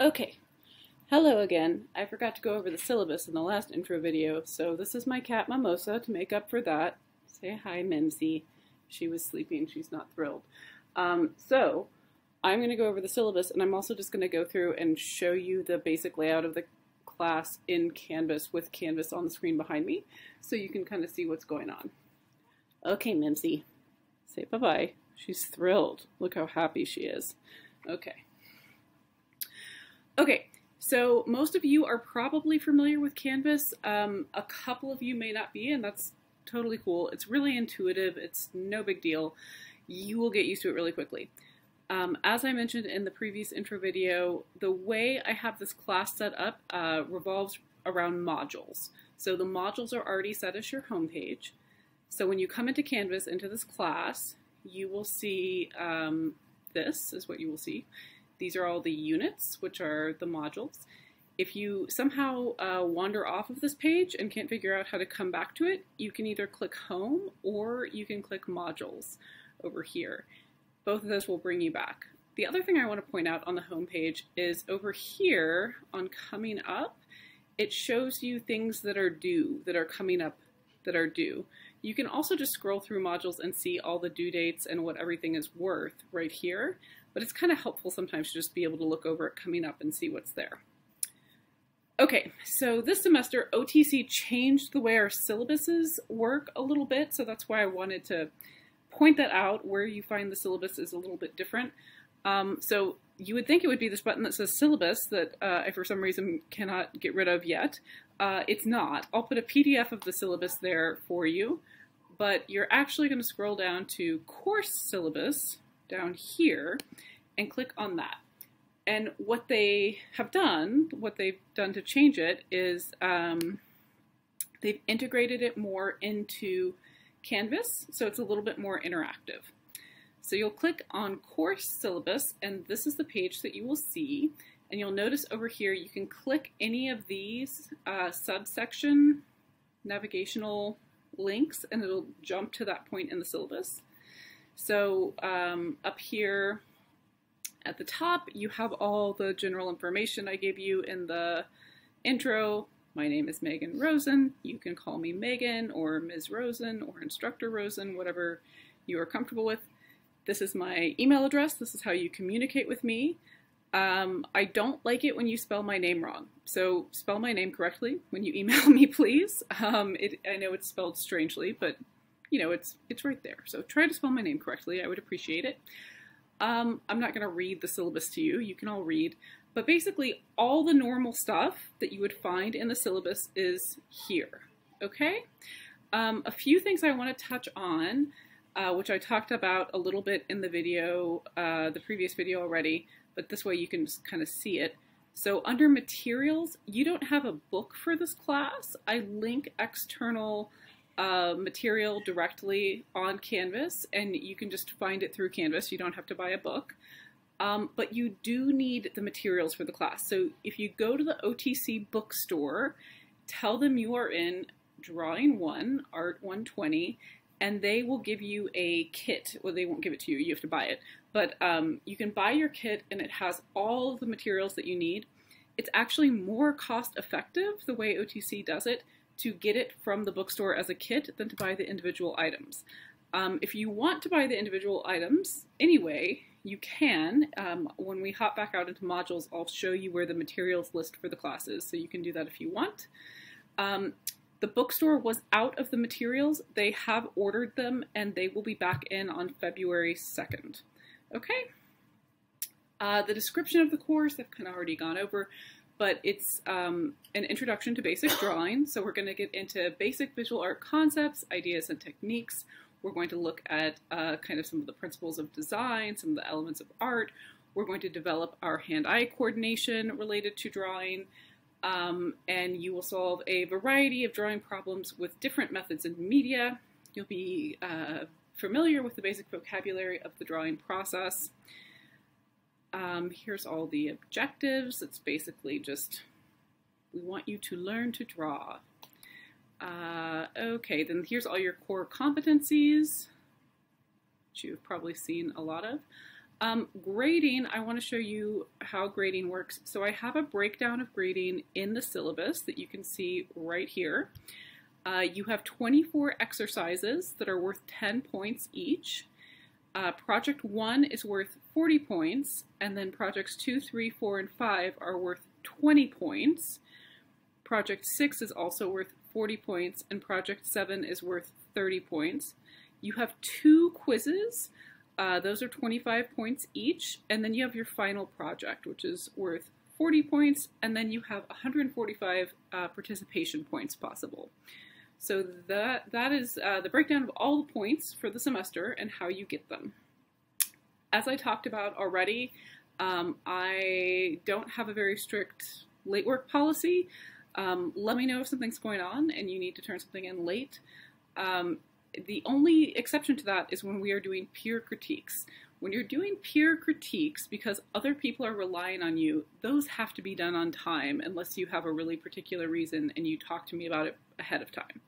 Okay, hello again. I forgot to go over the syllabus in the last intro video, so this is my cat Mimosa to make up for that. Say hi, Mimsy. She was sleeping, she's not thrilled. So, I'm going to go over the syllabus, and I'm also just going to go through and show you the basic layout of the class in Canvas with Canvas on the screen behind me, so you can kind of see what's going on. Okay, Mimsy, say bye-bye. She's thrilled. Look how happy she is. Okay, so most of you are probably familiar with Canvas. A couple of you may not be, and that's totally cool. It's really intuitive. It's no big deal. You will get used to it really quickly. As I mentioned in the previous intro video, the way I have this class set up revolves around modules. So the modules are already set as your homepage. So when you come into Canvas, into this class, you will see, this is what you will see. These are all the units, which are the modules. If you somehow wander off of this page and can't figure out how to come back to it, you can either click Home or you can click Modules over here. Both of those will bring you back. The other thing I want to point out on the home page is over here on Coming Up, it shows you things that are due, that are coming up, that are due. You can also just scroll through modules and see all the due dates and what everything is worth right here. But it's kind of helpful sometimes to just be able to look over it coming up and see what's there. Okay, so this semester OTC changed the way our syllabuses work a little bit, so that's why I wanted to point that out. Where you find the syllabus is a little bit different. So you would think it would be this button that says Syllabus that I for some reason cannot get rid of yet. It's not. I'll put a PDF of the syllabus there for you, but you're actually going to scroll down to Course Syllabus down here and click on that. And what they've done to change it is they've integrated it more into Canvas, so it's a little bit more interactive. So you'll click on Course Syllabus, and this is the page that you will see. And you'll notice over here you can click any of these subsection navigational links, and it'll jump to that point in the syllabus. So up here at the top, you have all the general information I gave you in the intro. My name is Megan Rosen. You can call me Megan or Ms. Rosen or Instructor Rosen, whatever you are comfortable with. This is my email address. This is how you communicate with me. I don't like it when you spell my name wrong. So spell my name correctly when you email me, please. I know it's spelled strangely, but you know, it's right there. So try to spell my name correctly. I would appreciate it. I'm not going to read the syllabus to you. You can all read. But basically, all the normal stuff that you would find in the syllabus is here. Okay? A few things I want to touch on, which I talked about a little bit in the video, the previous video already, but this way you can just kind of see it. So under Materials, you don't have a book for this class. I link external material directly on Canvas, and you can just find it through Canvas. You don't have to buy a book. But you do need the materials for the class. So if you go to the OTC bookstore, tell them you are in Drawing 1, Art 120, and they will give you a kit. Well, they won't give it to you. You have to buy it. But you can buy your kit, and it has all of the materials that you need. It's actually more cost-effective, the way OTC does it, to get it from the bookstore as a kit than to buy the individual items. If you want to buy the individual items anyway, you can. When we hop back out into modules, I'll show you where the materials list for the class is, so you can do that if you want. The bookstore was out of the materials. They have ordered them, and they will be back in on February 2nd. Okay? The description of the course I've kind of already gone over, but it's an introduction to basic drawing. So we're going to get into basic visual art concepts, ideas, and techniques. We're going to look at kind of some of the principles of design, some of the elements of art. We're going to develop our hand-eye coordination related to drawing, and you will solve a variety of drawing problems with different methods and media. You'll be familiar with the basic vocabulary of the drawing process. Here's all the objectives. It's basically just, we want you to learn to draw. Okay, then here's all your core competencies, which you've probably seen a lot of. Grading, I want to show you how grading works. So I have a breakdown of grading in the syllabus that you can see right here. You have 24 exercises that are worth 10 points each. Project 1 is worth 40 points, and then projects 2, 3, 4, and 5 are worth 20 points. Project 6 is also worth 40 points, and Project 7 is worth 30 points. You have 2 quizzes. Those are 25 points each, and then you have your final project, which is worth 40 points, and then you have 145 participation points possible. So that is the breakdown of all the points for the semester and how you get them. As I talked about already, I don't have a very strict late work policy. Let me know if something's going on and you need to turn something in late. The only exception to that is when we are doing peer critiques. When you're doing peer critiques, because other people are relying on you, those have to be done on time unless you have a really particular reason and you talk to me about it ahead of time.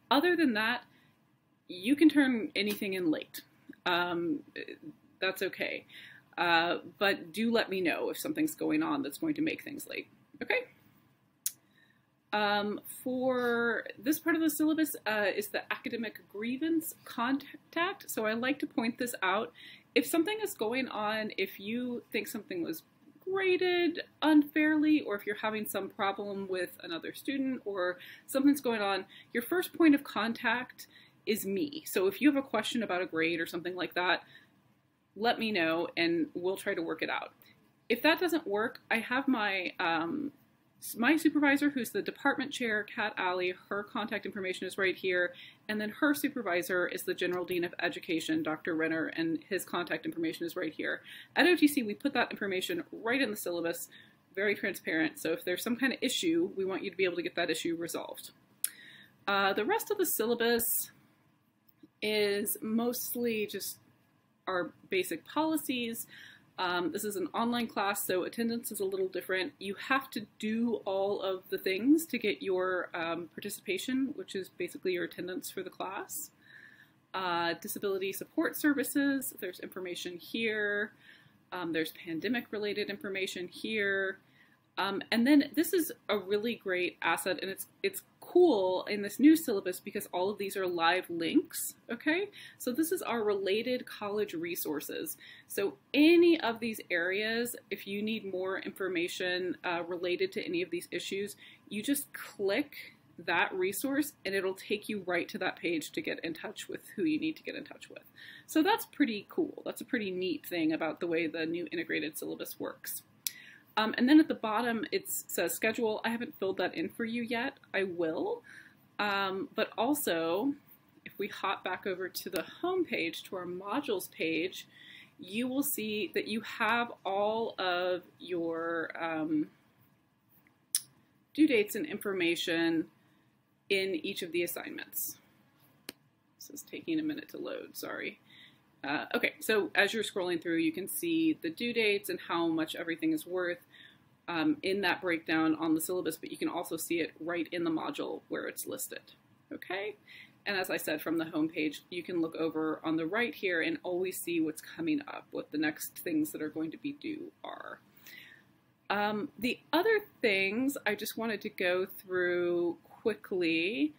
Other than that, you can turn anything in late. That's okay. But do let me know if something's going on that's going to make things late. Okay? For this part of the syllabus is the academic grievance contact. So I like to point this out. If something is going on, if you think something was graded unfairly, or if you're having some problem with another student or something's going on, your first point of contact is me. So if you have a question about a grade or something like that, let me know and we'll try to work it out. If that doesn't work, I have my supervisor, who's the department chair, Kat Alley. Her contact information is right here. And then her supervisor is the General Dean of Education, Dr. Renner, and his contact information is right here. At OTC, we put that information right in the syllabus, very transparent. So if there's some kind of issue, we want you to be able to get that issue resolved. The rest of the syllabus is mostly just our basic policies. This is an online class, so attendance is a little different. You have to do all of the things to get your participation, which is basically your attendance for the class. Disability support services, there's information here. There's pandemic-related information here. And then this is a really great asset, and it's cool in this new syllabus because all of these are live links, okay? So this is our related college resources. So any of these areas, if you need more information related to any of these issues, you just click that resource and it'll take you right to that page to get in touch with who you need to get in touch with. So that's pretty cool. That's a pretty neat thing about the way the new integrated syllabus works. And then at the bottom, it says schedule. I haven't filled that in for you yet. I will. But also, if we hop back over to the home page, to our modules page, you will see that you have all of your due dates and information in each of the assignments. This is taking a minute to load, sorry. Okay, so as you're scrolling through, you can see the due dates and how much everything is worth in that breakdown on the syllabus, but you can also see it right in the module where it's listed, okay? And as I said, from the home page, you can look over on the right here and always see what's coming up, what the next things that are going to be due are. The other things I just wanted to go through quickly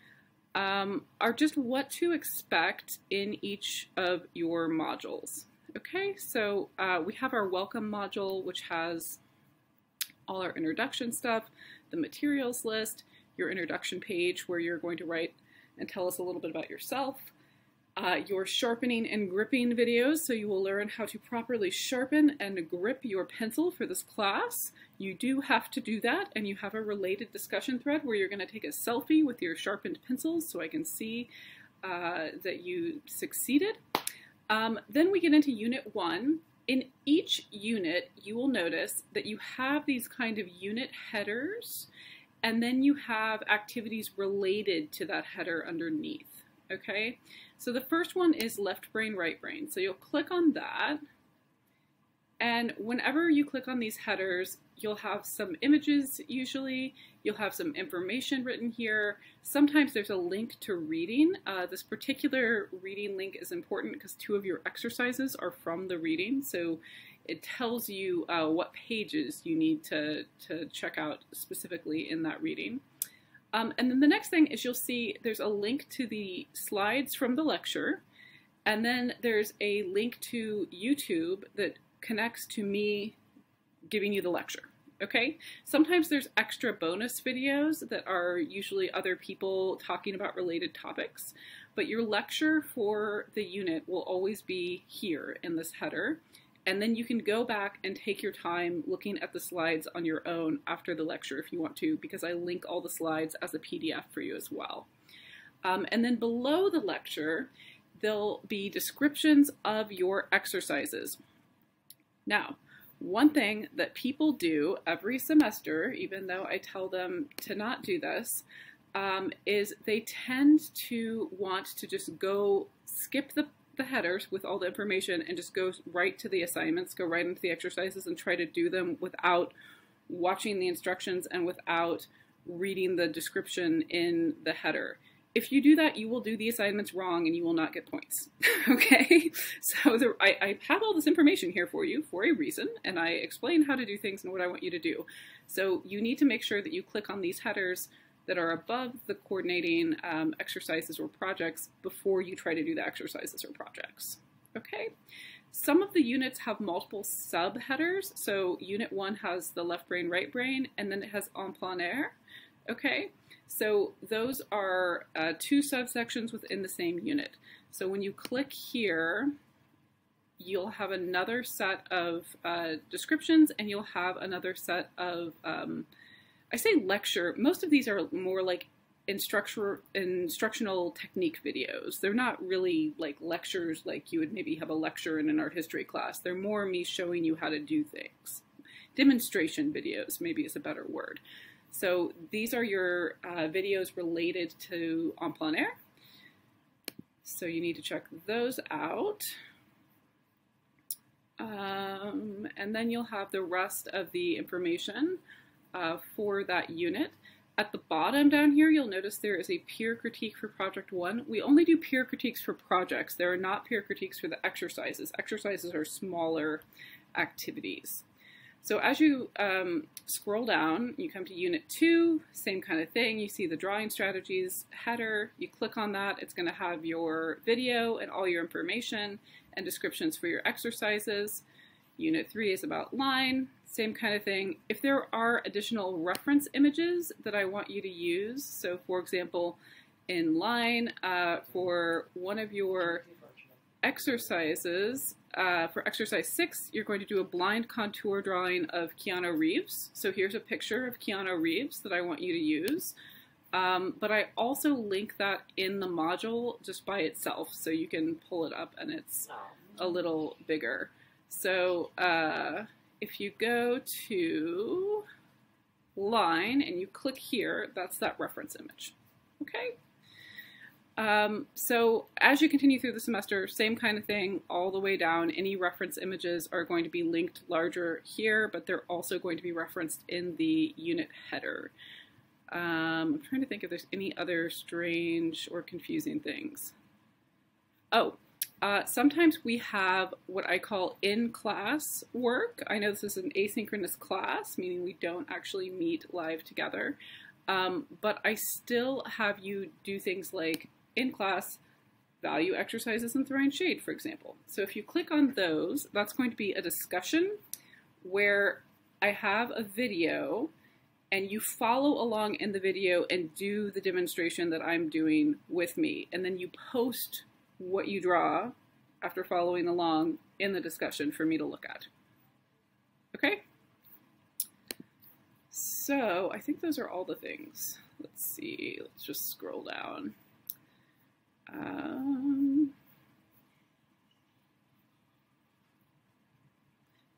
are just what to expect in each of your modules. Okay, so we have our welcome module, which has all our introduction stuff, the materials list, your introduction page where you're going to write and tell us a little bit about yourself, your sharpening and gripping videos, so you will learn how to properly sharpen and grip your pencil for this class. You do have to do that, and you have a related discussion thread where you're going to take a selfie with your sharpened pencils so I can see that you succeeded. Then we get into Unit 1. In each unit, you will notice that you have these kind of unit headers, and then you have activities related to that header underneath, okay? So the first one is left brain, right brain. So you'll click on that, And whenever you click on these headers, you'll have some images usually, you'll have some information written here. Sometimes there's a link to reading. This particular reading link is important because 2 of your exercises are from the reading, so it tells you what pages you need to check out specifically in that reading. And then the next thing is you'll see there's a link to the slides from the lecture, and then there's a link to YouTube that connects to me giving you the lecture, okay? Sometimes there's extra bonus videos that are usually other people talking about related topics, but your lecture for the unit will always be here in this header, and then you can go back and take your time looking at the slides on your own after the lecture if you want to, because I link all the slides as a PDF for you as well. And then below the lecture, there'll be descriptions of your exercises. Now, one thing that people do every semester, even though I tell them to not do this, is they tend to want to just go skip the headers with all the information and just go right to the assignments, go right into the exercises and try to do them without watching the instructions and without reading the description in the header. If you do that, you will do the assignments wrong and you will not get points, okay? So I have all this information here for you for a reason, and I explain how to do things and what I want you to do. So you need to make sure that you click on these headers that are above the coordinating exercises or projects before you try to do the exercises or projects, okay? Some of the units have multiple sub-headers. So Unit 1 has the left brain, right brain, and then it has en plein air, okay? So those are 2 subsections within the same unit. So when you click here, you'll have another set of descriptions, and you'll have another set of, I say lecture, most of these are more like instructional technique videos. They're not really like lectures like you would maybe have a lecture in an art history class. They're more me showing you how to do things. Demonstration videos maybe is a better word. So these are your videos related to en plein air. So you need to check those out. And then you'll have the rest of the information for that unit. At the bottom down here, you'll notice there is a peer critique for Project 1. We only do peer critiques for projects. There are not peer critiques for the exercises. Exercises are smaller activities. So as you scroll down, you come to Unit 2, same kind of thing. You see the drawing strategies header. You click on that. It's going to have your video and all your information and descriptions for your exercises. Unit 3 is about line, same kind of thing. If there are additional reference images that I want you to use, so for example, in line for one of your exercises, for exercise 6, you're going to do a blind contour drawing of Keanu Reeves. So here's a picture of Keanu Reeves that I want you to use. But I also link that in the module just by itself, so you can pull it up and it's a little bigger. So if you go to line and you click here, that's that reference image, okay? So as you continue through the semester, same kind of thing all the way down. Any reference images are going to be linked larger here, but they're also going to be referenced in the unit header. I'm trying to think if there's any other strange or confusing things. Oh, sometimes we have what I call in-class work. I know this is an asynchronous class, meaning we don't actually meet live together, but I still have you do things like in class value exercises and throwing shade, for example. So if you click on those, that's going to be a discussion where I have a video and you follow along in the video and do the demonstration that I'm doing with me. And then you post what you draw after following along in the discussion for me to look at. Okay? So I think those are all the things. Let's see, let's just scroll down.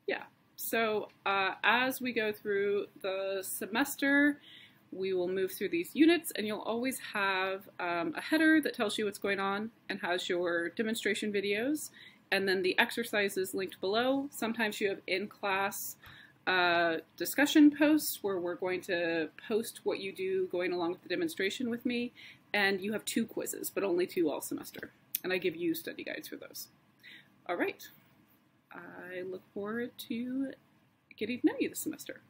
Yeah, so as we go through the semester, we will move through these units, and you'll always have a header that tells you what's going on and has your demonstration videos. And then the exercises linked below. Sometimes you have in-class discussion posts where we're going to post what you do going along with the demonstration with me. And you have 2 quizzes, but only 2 all semester. And I give you study guides for those. All right. I look forward to getting to know you this semester.